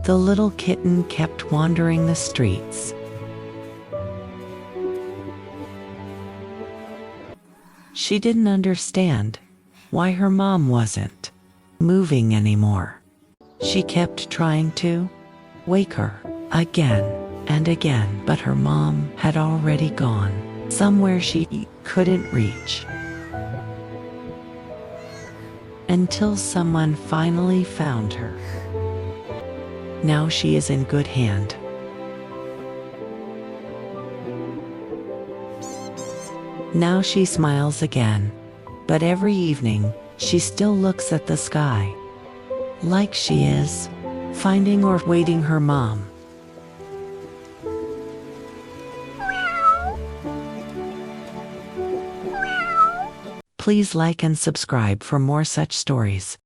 The little kitten kept wandering the streets. She didn't understand why her mom wasn't moving anymore. She kept trying to wake her again and again, but her mom had already gone somewhere she couldn't reach. Until someone finally found her. Now she is in good hand. Now she smiles again, but every evening she still looks at the sky, like she is finding or waiting her mom. Please like and subscribe for more such stories.